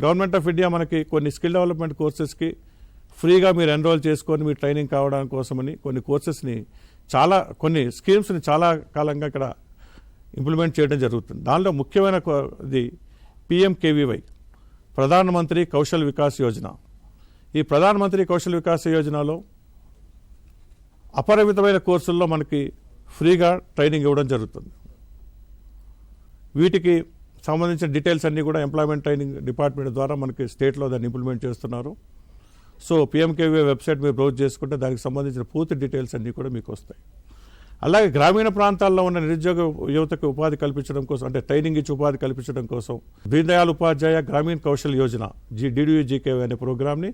Government of India మనకి కొన్ని skill development కోర్సెస్కి ఫ్రీగా మీరు ఎన్రోల్ చేసుకొని మీరు ట్రైనింగ్ కావడానికి కోసమని కొన్ని కోర్సెస్ని కొన్ని స్కీమ్స్ని చాలా కాలంగా ఇక్కడ ఇంప్లిమెంట్ చేయడం జరుగుతుంది. దానిలో ముఖ్యమైన ఇది PMKVY, ప్రధానమంత్రి కౌశల్ వికాస్ యోజన. ఈ ప్రధానమంత్రి కౌశల్ వికాస్ యోజనలో అపరిమితమైన కోర్సుల్లో మనకి ఫ్రీగా ట్రైనింగ్ ఇవ్వడం జరుగుతుంది. వీటికి సంబంధించిన డీటెయిల్స్ అన్నీ కూడా ఎంప్లాయ్మెంట్ ట్రైనింగ్ డిపార్ట్మెంట్ ద్వారా మనకి స్టేట్లో దాన్ని ఇంప్లిమెంట్ చేస్తున్నారు. సో PMKVY వెబ్సైట్ మీరు బ్రౌజ్ చేసుకుంటే దానికి సంబంధించిన పూర్తి డీటెయిల్స్ అన్నీ కూడా మీకు వస్తాయి. అలాగే గ్రామీణ ప్రాంతాల్లో ఉన్న నిరుద్యోగ యువతకు ఉపాధి కల్పించడం కోసం, అంటే ట్రైనింగ్ ఇచ్చి ఉపాధి కల్పించడం కోసం దీన్ దయాళ్ ఉపాధ్యాయ గ్రామీణ కౌశల్ యోజన DDUGKY అనే ప్రోగ్రామ్ని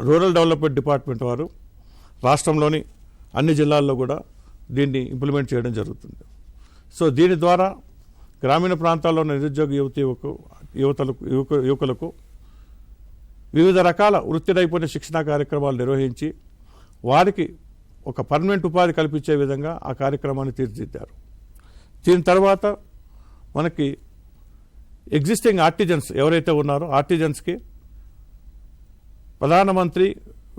రూరల్ డెవలప్మెంట్ డిపార్ట్మెంట్ వారు రాష్ట్రంలోని అన్ని జిల్లాల్లో కూడా దీన్ని ఇంప్లిమెంట్ చేయడం జరుగుతుంది. సో దీని ద్వారా గ్రామీణ ప్రాంతాల్లో ఉన్న నిరుద్యోగ యువకులకు వివిధ రకాల వృత్తి నైపుణ్య శిక్షణా కార్యక్రమాలు నిర్వహించి వారికి ఒక పర్మనెంట్ ఉపాధి కల్పించే విధంగా ఆ కార్యక్రమాన్ని తీర్చిదిద్దారు. దీని తర్వాత మనకి ఎగ్జిస్టింగ్ ఆర్టిజన్స్ ఎవరైతే ఉన్నారో ఆర్టిజన్స్కి ప్రధానమంత్రి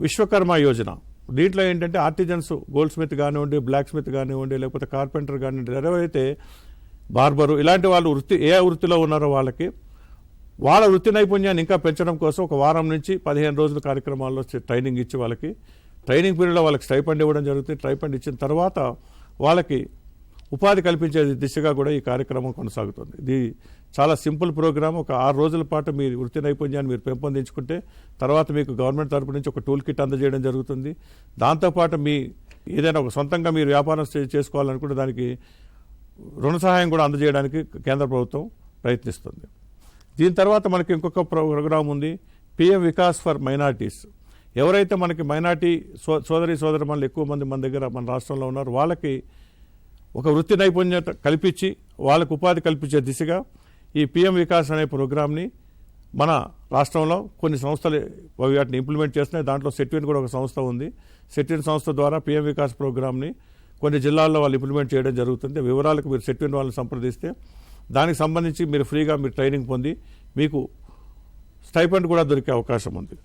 విశ్వకర్మ యోజన. దీంట్లో ఏంటంటే ఆర్టిజన్స్ గోల్డ్ స్మిత్ కానివ్వండి, బ్లాక్ స్మిత్ కానివ్వండి, లేకపోతే కార్పెంటర్ కానివ్వండి, ఎవరైతే బార్బరు ఇలాంటి వాళ్ళు ఏ వృత్తిలో ఉన్నారో వాళ్ళ వృత్తి నైపుణ్యాన్ని ఇంకా పెంచడం కోసం ఒక వారం నుంచి 15 రోజుల కార్యక్రమాల్లో ట్రైనింగ్ ఇచ్చి వాళ్ళకి ట్రైనింగ్ పీరియడ్లో వాళ్ళకి స్టైపెండ్ ఇవ్వడం జరుగుతుంది. స్టైపెండ్ ఇచ్చిన తర్వాత వాళ్ళకి ఉపాధి కల్పించే దిశగా కూడా ఈ కార్యక్రమం కొనసాగుతుంది. ఇది చాలా సింపుల్ ప్రోగ్రామ్. ఒక 6 రోజుల పాటు మీ వృత్తి నైపుణ్యాన్ని మీరు పెంపొందించుకుంటే తర్వాత మీకు గవర్నమెంట్ తరపు నుంచి ఒక టూల్ కిట్ అందజేయడం జరుగుతుంది. దాంతోపాటు ఏదైనా ఒక సొంతంగా మీరు వ్యాపారం చేసుకోవాలనుకుంటే దానికి రుణ సహాయం కూడా అందజేయడానికి కేంద్ర ప్రభుత్వం ప్రయత్నిస్తుంది. దీని తర్వాత మనకి ఇంకొక ప్రోగ్రాం ఉంది, PM వికాస్ ఫర్ మైనార్టీస్. ఎవరైతే మనకి మైనార్టీ సోదరిమణులు ఎక్కువ మంది మన రాష్ట్రంలో ఉన్నారు, వాళ్ళకి ఒక వృత్తి నైపుణ్యత కల్పించి వాళ్ళకు ఉపాధి కల్పించే దిశగా ఈ PM వికాస్ అనే ప్రోగ్రామ్ని మన రాష్ట్రంలో కొన్ని సంస్థలు వాటిని ఇంప్లిమెంట్ చేస్తున్నాయి. దాంట్లో సెట్విన్ కూడా ఒక సంస్థ ఉంది. సెట్విన్ సంస్థ ద్వారా PM వికాస్ ప్రోగ్రామ్ని కొన్ని జిల్లాల్లో వాళ్ళు ఇంప్లిమెంట్ చేయడం జరుగుతుంది. వివరాలకు మీరు సెట్విన్ వాళ్ళని సంప్రదిస్తే దానికి సంబంధించి మీరు ఫ్రీగా ట్రైనింగ్ పొంది మీకు స్టైపెండ్ కూడా దొరికే అవకాశం ఉంది.